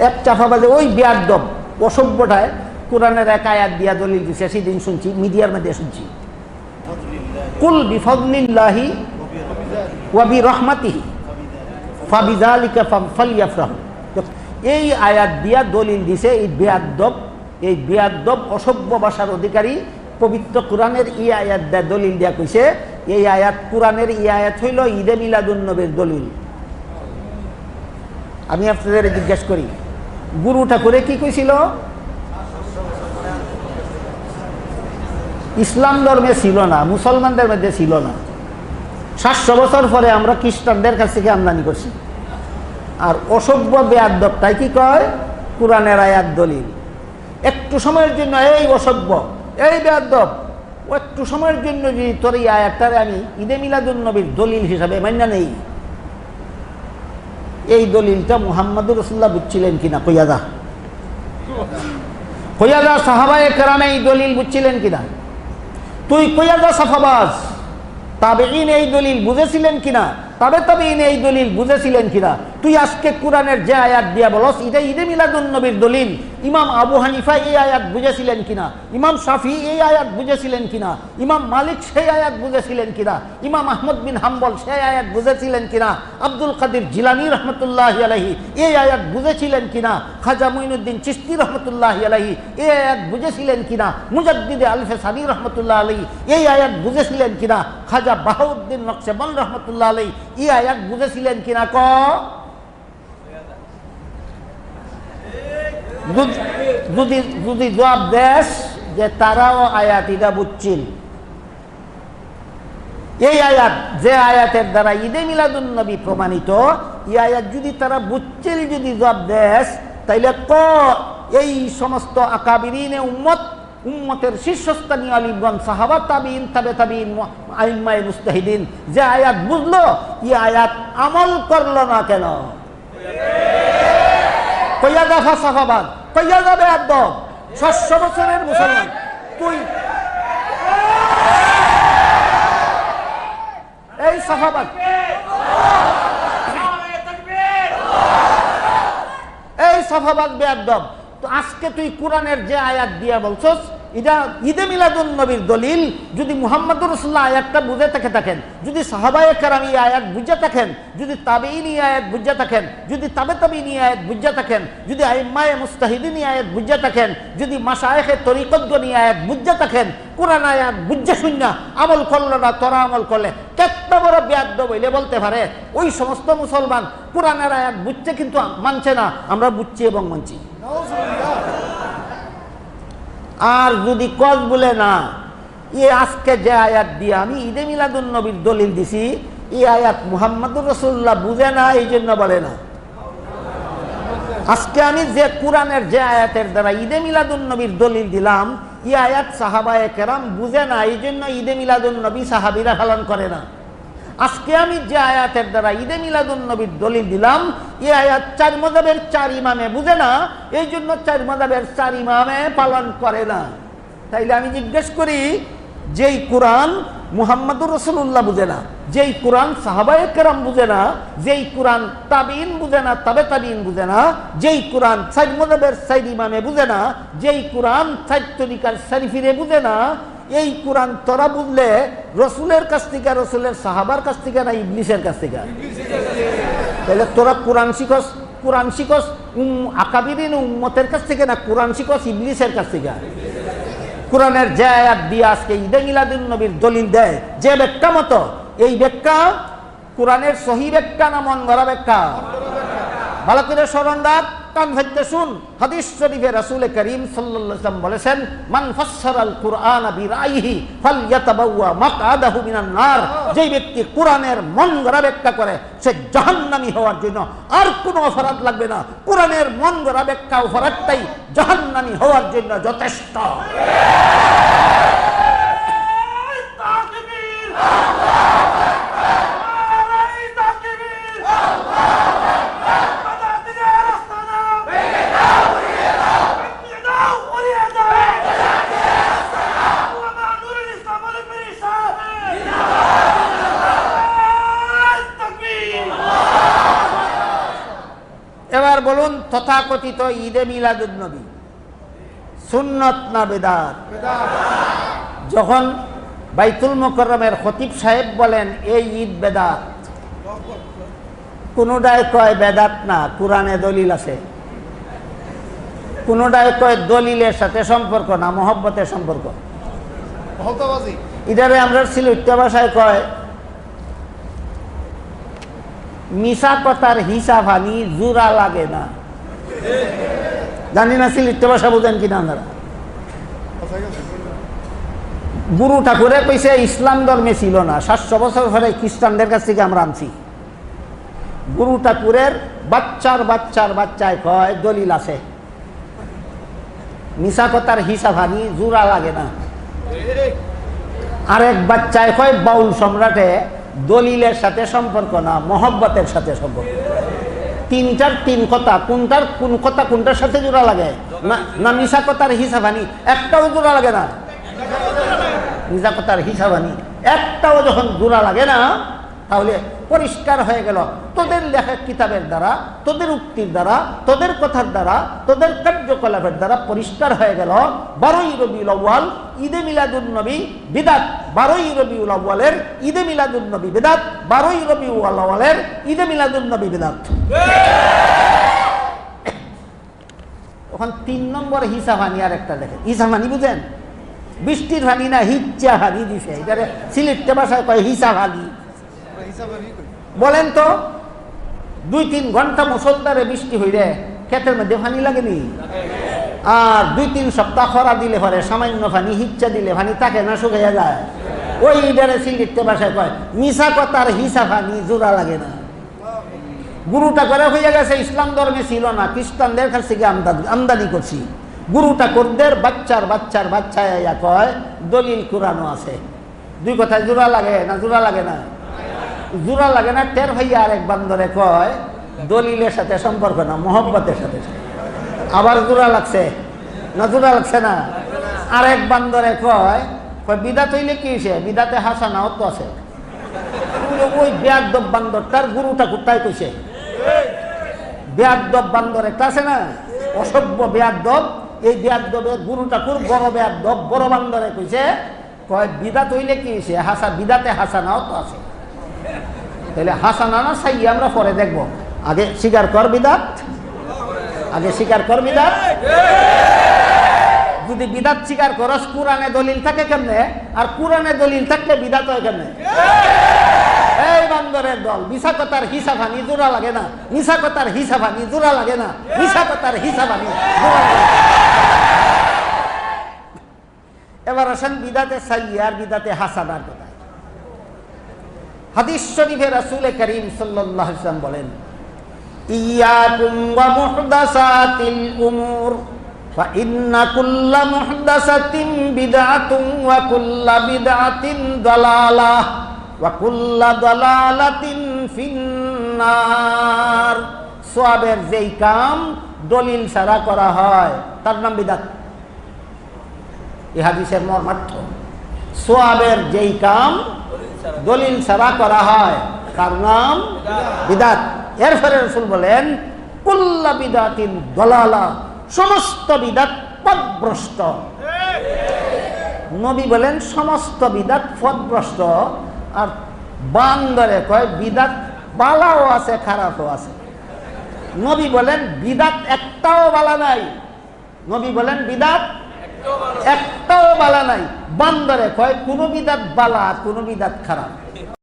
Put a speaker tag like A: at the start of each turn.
A: এক চাফাবাজে ওই বেয়াদব অসভ্যটায় কোরআনের এক আয়াত দিয়া দলিল দিছে, সেদিন শুনছি মিডিয়ার মধ্যে শুনছি, কুল বিফদলিল্লাহি ওয়া বিরহমাতিহি ফাবিযালিকা ফালইফরাহু। এই আয়াত দিয়া দলিল দিছে এই বেয়াদব অসভ্য ভাষার অধিকারী পবিত্র কোরআনের এই আয়াত দিয়া দলিল দিয়া কইছে, এই আয়াত কোরআনের এই আয়াত হইল ঈদে মিলাদুন নবীর দলিল। আমি আপনাদের জিজ্ঞেস করি, গুরু ঠাকুরে কি কইছিল? ইসলাম ধর্মে ছিল না, মুসলমানদের মধ্যে ছিল না। 700 বছর পরে আমরা খ্রিস্টানদের কাছ থেকে আমদানি করছি। আর অসভ্য বেয়াদবটাই কি কয়? কোরআনের আয়াত দলিল। একটু সময়ের জন্য এই অসভ্য, এই বেয়াদব, ও একটু সময়ের জন্য যদি তোর এই আয়াতটারে আমি ঈদে মিলাদুন নবীর দলিল হিসাবে মান্য নেই, এই দলিলটা মুহাম্মদুর রাসূলুল্লাহ বুঝছিলেন কিনা? কইয়াদা সাহাবায়ে কেরামে এই দলিল বুঝছিলেন কিনা? তুই কইয়াদা সাফাবাজ তাবেঈন এই দলিল বুঝেছিলেন কিনা? তাবেঈন এই দলিল বুঝেছিলেন কিনা? তুই আজকে কোরআনের যে আয়াত দিয়া বলস এটা ঈদে মিলাদুন নবীর দলিল, ইমাম আবু হানিফা এই আয়াত বুঝেছিলেন কিনা? ইমাম শাফি এই আয়াত বুঝেছিলেন কিনা? ইমাম মালিক সেই আয়াত বুঝেছিলেন কিনা? ইমাম আহমদ বিন হাম্বল সেই আয়াত বুঝেছিলেন কিনা? আব্দুল কাদের জিলানী রহমতুল্লাহি আলাইহি এই আয়াত বুঝেছিলেন কিনা? খাজা মুঈনুদ্দিন চিশতি রহমতুল্লাহি আলাইহি এই আয়াত বুঝেছিলেন কিনা? মুজাদ্দিদে আলফে সানি রহমতুল্লাহ আলাইহি এই আয়াত বুঝেছিলেন কিনা? খাজা বাহাউদ্দিন নকশবন্দ রহমতুল্লাহ আলাইহি এই আয়াত বুঝেছিলেন কিনা? যদি জবাব দেশ যে তারাও আয়াত এটা বুঝছিল, এই আয়াত যে আয়াতের দ্বারা ঈদে মিলাদুন নবী প্রমাণিত, এই আয়াত যদি তারা বুঝছিল, যদি জবাব দেশ, তাইলে এই সমস্ত আকাবিরিনে উম্মতের শীর্ষস্থানীয় আলিমগণ, সাহাবা, তাবিঈন, তাবেঈন, আইম্মায়ে মুজতাহিদিন যে আয়াত বুঝলো, এই আয়াত আমল করলো না কেন? কইয়াদা ফাসাফাবাদ, কইয়াদা বেয়াদব, 600 বছরের মুসলমান তুই। এই সাফাবাদ, এই সাফাবাদ বেয়াদব, তো আজকে তুই কোরআনের যে আয়াত দিয়া বলছস এটা ঈদে মিলাদুন নবীর দলিল, যদি মুহাম্মদুর রাসূলুল্লাহ আয়াতটা বুঝে থাকেন, যদি সাহাবায়ে কেরাম এই আয়াত বুঝে থাকেন, যদি তাবেঈন এই আয়াত বুঝে থাকেন, যদি তাবেঈন এই আয়াত বুঝে থাকেন, যদি আইম্মায়ে মুজতাহিদিন এই আয়াত বুঝে থাকেন, যদি মাশায়েখে তরিকতগণ এই আয়াত বুঝে থাকেন, কোরআন আয়াত বুঝে শুননা আমল করলো না, তোরা আমল করলে কেতটা বড় বেয়াদব হইলে বলতে পারে ওই সমস্ত মুসলমান কোরআনের আয়াত বুঝছে কিন্তু মানছে না, আমরা বুঝছি এবং মানছি। আর যদি কজ বলে না, আজকে যে আয়াত দিয়ে আমি ঈদে মিলাদুন নবীর দলিল দিছি, এই আয়াত মুহাম্মদুর রাসূলুল্লাহ বুঝে না, এই জন্য বলে না। আজকে আমি যে কোরআনের যে আয়াতের দ্বারা ঈদে মিলাদুন নবীর দলিল দিলাম, এই আয়াত সাহাবায়ে কেরাম বুঝে না, এই জন্য ঈদে মিলাদুন নবী সাহাবীরা পালন করে না। আজকে আমি যে আয়াতের দ্বারা ঈদে মিলাদুন নবীর দলিল দিলাম, এই আয়াত 4 মাযহাবের 4 ইমামে বুঝে না, এই জন্য 4 মাযহাবের 4 ইমামে পালন করে না। তাইলে আমি জিজ্ঞেস করি, যেই কোরআন মুহাম্মদুর রাসূলুল্লাহ বুঝে না, যেই কোরআন সাহাবায়ে কেরাম বুঝে না, যেই কোরআন তাবিঈন বুঝে না, তাবেঈন বুঝে না, যেই কোরআন 4 মাযহাবের 4 ইমামে বুঝে না, যেই কোরআন 4 তরিকার শরীফিরে বুঝে না, এই কোরআন তোরা বুঝলে রসুলের কাছ থেকে, রসুলের সাহাবার কাছ থেকে না ইবলিসের কাছ থেকে? তাহলে তোরা কোরআন শিখস আকাবিরিন উম্মতের কাছ থেকে, না কোরআন শিখস ইবলিসের কাছ থেকে? কোরআনের যে আয়াত দিয়ে আজকে ঈদে মিলাদুন নবীর দলিল দেয়, যে ব্যাখ্যা মতো, এই ব্যাখ্যা কোরআনের সহি ব্যাখ্যা না মন গড়া ব্যাখ্যা? ভালো করে স্মরণ রাখ, কান ধরতে শুন। হাদিস শরীফে রাসূল করিম সাল্লাল্লাহু আলাইহি ওয়াসাল্লাম বলেছেন, মান ফাসসারাল কুরআনা বিরাইহি ফালইয়াতাবাওয়া মাকআদাহু মিনান নার। যেই ব্যক্তি কোরআনের মন গড়া ব্যাখ্যা করে সে জাহান্নামী হওয়ার জন্য আর কোনো অপরাধ লাগবে না। কোরআনের মন গড়া ব্যাখ্যা অপরাধটাই জাহান্নামী হওয়ার জন্য যথেষ্ট। এবার বলুন, তথাকথিত তথাকথিত ঈদে মিলাদুন নবী সুন্নত না বেদাত? যখন বাইতুল মুকাররমের খতিব সাহেব বলেন এই ঈদ বেদাত, কোনটায় কয় বেদাত না, কোরআনে দলিল আছে। কোনটায় কয় দলিলের সাথে সম্পর্ক না, মহব্বতের সম্পর্ক। ইদারে আমরা সিলেট ভাষায় কয় মিশা কথার হিসাব হানি জোড়া লাগে না। জানি না সিলেট ভাষা বোঝেন কিনা আপনারা। গুরু ঠাকুরে কইছে ইসলাম ধর্মে ছিল না, 700 বছর পরে খ্রিস্টানদের কাছ থেকে আমরা আনছি। গুরু ঠাকুরের বাচ্চার বাচ্চার বাচ্চায় কয় দলিল আছে, মিশা কথার হিসাব হানি জোড়া লাগে না। আরেক বাচ্চায় কয় বাউল সম্রাটে দলিলের সাথে সম্পর্ক না, মহব্বতের সাথে সম্পর্ক। তিনটার তিন কথা, কোনটার কোন কথা কোনটার সাথে জোড়া লাগে না? না মিশা কথার হিসাব হানি একটাও জোড়া লাগে না। মিশা কথার হিসাব হানি একটাও যখন জোড়া লাগে না, তাহলে পরিষ্কার হয়ে গেল তোদের লেখা কিতাবের দ্বারা, তোদের উক্তির দ্বারা, তোদের কথার দ্বারা, তোদের কার্যকলাপের দ্বারা পরিষ্কার হয়ে গেল 12ই রবিউল আউয়াল ঈদে মিলাদুন নবী বিদাত। 12ই রবিউল আউয়ালের ঈদে মিলাদুন নবী বিদাত, 12ই রবিউল আউয়ালের ঈদে মিলাদুন নবী বিদাত। এখন 3 নম্বর হিসাব হানি আর একটা দেখেন। হিসাব হানি বুঝেন? বৃষ্টির হানি না, হিচ্চা হানি দিছে। এটারে সিলেট ভাষায় কয় হিসাব হানি। বলেন তো 2-3 ঘন্টা মুসলধারে বৃষ্টি হইলে ক্ষেতের মধ্যে পানি লাগেনি? আর 2-3 সপ্তাহ খরা দিলে পরে সামান্য পানি, হিচ্চা দিলে পানি থাকে না, শুকাইয়া যায়। ওই ইডারে সিলেট ভাষায় কয় মিশা কথার হিসাব হানি জোড়া লাগে না। গুরুটা করে হইয়া গেছে ইসলাম ধর্মে ছিল না, খ্রিস্টানদের কাছ থেকে আমদানি করছি। গুরুটা করদের বাচ্চার বাচ্চার বাচ্চা কয় দলিল কোরআনও আছে। 2 কথায় জোড়া লাগে না? জোড়া লাগে না, জোড়া লাগে না। টের ভাইয়া আরেক বান্দরে কয় দলিলের সাথে সম্পর্ক না, মহব্বতের সাথে। আবার জোড়া লাগছে না? জোড়া লাগছে না। আরেক বান্দরে কয় বিদাত হইলে কি হয়েছে? বিদাতে হাসানাও তো আছে। ওই বেয়াদব বান্দরটার গুরুটা কোথায় কইছে? বেয়াদব বান্দর একটা আছে না, অসভ্য বেয়াদব। এই বেয়াদবের গুরু ঠাকুর বড় বেয়াদব, বড় বান্দরে কইছে কয় বিদাত হইলে কি হয়েছে? বিদাতে হাসানাও তো আছে। তাহলে হাসানা না সাই আমরা পরে দেখবো, আগে স্বীকার কর বিদাত, আগে স্বীকার কর বিদাত। যদি বিদাত স্বীকার করস, কোরআনে দলিল থাকে কেমনে? আর কোরআনে দলিল থাকলে বিদাত হয় কেমনে? এই বান্দরের দল, মিশা কথার হিসাব হানি জোড়া লাগে না, মিশা কথার হিসাব হানি জোড়া লাগে না, মিশা কথার হিসাব হানি জোড়া লাগে না। এবার আসেন বিদাতে সাইয়্যা আর বিদাতে হাসানার কথা। হাদিস শরীফে রাসূল করিম সাল্লাল্লাহু আলাইহি ওয়াসাল্লাম বলেন ইয়াকুম ওয়া মুহদাসাতিল উমুর ফা ইন্না কুল্লা মুহদাসাতিন বিদআতুন ওয়া কুল্লা বিদআতিন দালালাহ ওয়া কুল্লা দালালাতিন ফিন্নার। সওয়াবের যেই কাম দলিল ছাড়া করা হয় তার নাম বিদআত। এই হাদিসের মর্মার্থ, সওয়াবের যেই কাম দলিল ছাড়া করা হয় তার নাম বিদআত। এরপরে রাসূল বলেন কুল্লা বিদআতিন দালালা, সমস্ত বিদআত পথভ্রষ্ট। নবী বলেন সমস্ত বিদআত পথভ্রষ্ট। আর বান্দরে কয় বিদআত ভালোও আছে খারাপও আছে। নবী বলেন বিদআত একটাও ভালো নাই। নবী বলেন বিদআত একটাও ভালো নাই। বান্দরে কয় কোন বিদআত ভালো, কোন বিদআত খারাপ।